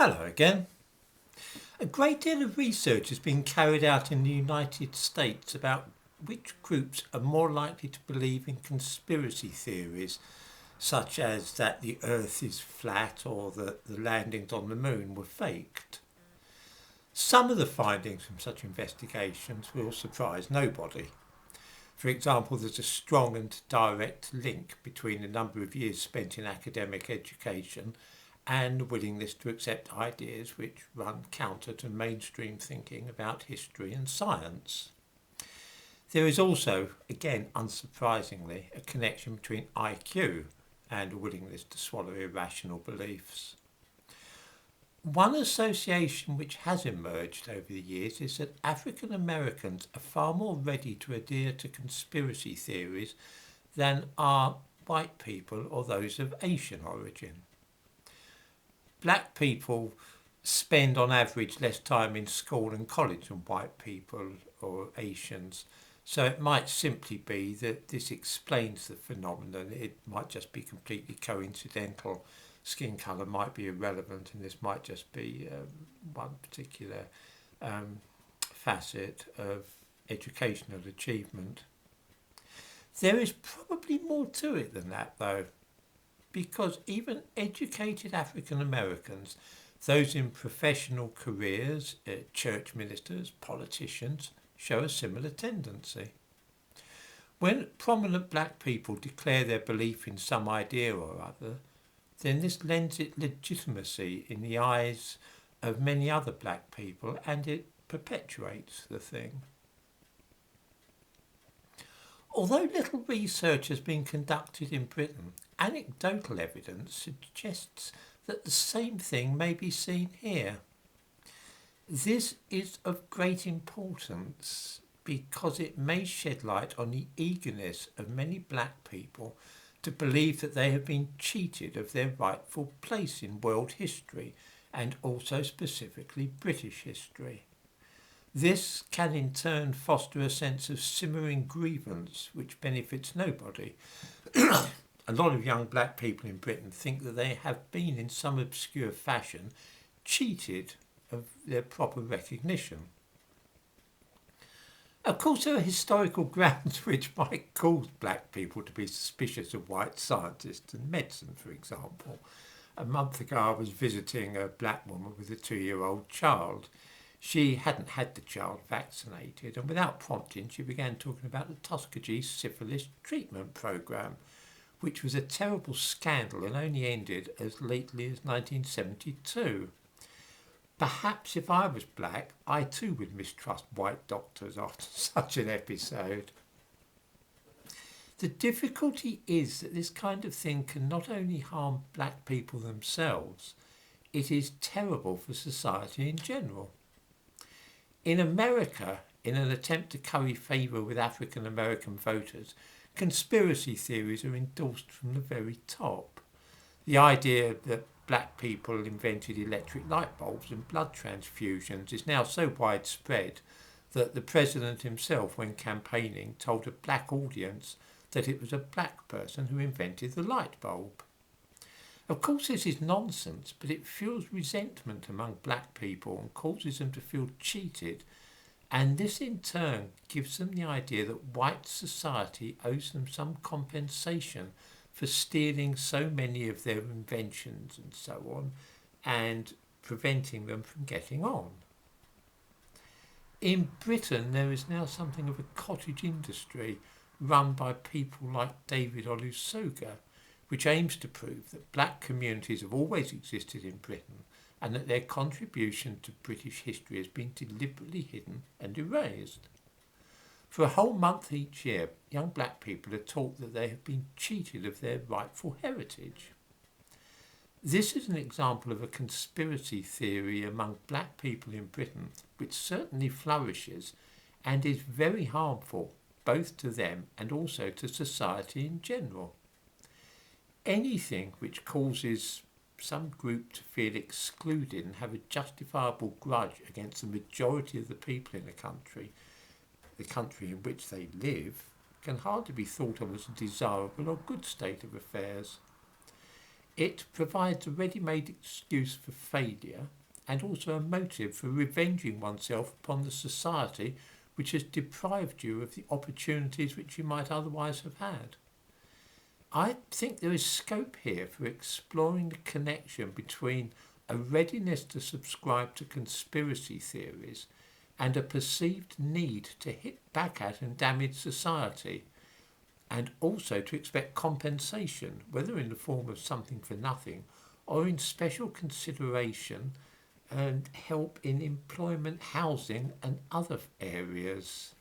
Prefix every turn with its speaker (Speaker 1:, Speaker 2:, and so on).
Speaker 1: Hello again. A great deal of research has been carried out in the United States about which groups are more likely to believe in conspiracy theories, such as that the Earth is flat or that the landings on the moon were faked. Some of the findings from such investigations will surprise nobody. For example, there's a strong and direct link between the number of years spent in academic education and willingness to accept ideas which run counter to mainstream thinking about history and science. There is also, again unsurprisingly, a connection between IQ and a willingness to swallow irrational beliefs. One association which has emerged over the years is that African Americans are far more ready to adhere to conspiracy theories than are white people or those of Asian origin. Black people spend on average less time in school and college than white people or Asians. So it might simply be that this explains the phenomenon. It might just be completely coincidental. Skin colour might be irrelevant, and this might just be one particular facet of educational achievement. There is probably more to it than that, though, because even educated African Americans, those in professional careers, church ministers, politicians, show a similar tendency. When prominent black people declare their belief in some idea or other, then this lends it legitimacy in the eyes of many other black people, and it perpetuates the thing. Although little research has been conducted in Britain, anecdotal evidence suggests that the same thing may be seen here. This is of great importance because it may shed light on the eagerness of many black people to believe that they have been cheated of their rightful place in world history and also specifically British history. This can in turn foster a sense of simmering grievance which benefits nobody. A lot of young black people in Britain think that they have been in some obscure fashion cheated of their proper recognition. Of course, there are historical grounds which might cause black people to be suspicious of white scientists and medicine, for example. A month ago, I was visiting a black woman with a 2-year-old child. She hadn't had the child vaccinated, and without prompting, she began talking about the Tuskegee syphilis treatment program, which was a terrible scandal and only ended as lately as 1972. Perhaps if I was black, I too would mistrust white doctors after such an episode. The difficulty is that this kind of thing can not only harm black people themselves, it is terrible for society in general. In America, in an attempt to curry favour with African American voters, conspiracy theories are endorsed from the very top. The idea that black people invented electric light bulbs and blood transfusions is now so widespread that the president himself, when campaigning, told a black audience that it was a black person who invented the light bulb. Of course, this is nonsense, but it fuels resentment among black people and causes them to feel cheated, and this in turn gives them the idea that white society owes them some compensation for stealing so many of their inventions and so on, and preventing them from getting on. In Britain, there is now something of a cottage industry run by people like David Olusoga, which aims to prove that black communities have always existed in Britain and that their contribution to British history has been deliberately hidden and erased. For a whole month each year, young black people are taught that they have been cheated of their rightful heritage. This is an example of a conspiracy theory among black people in Britain which certainly flourishes and is very harmful both to them and also to society in general. Anything which causes some group to feel excluded and have a justifiable grudge against the majority of the people in the country in which they live, can hardly be thought of as a desirable or good state of affairs. It provides a ready-made excuse for failure and also a motive for revenging oneself upon the society which has deprived you of the opportunities which you might otherwise have had. I think there is scope here for exploring the connection between a readiness to subscribe to conspiracy theories and a perceived need to hit back at and damage society, and also to expect compensation, whether in the form of something for nothing or in special consideration and help in employment, housing, and other areas.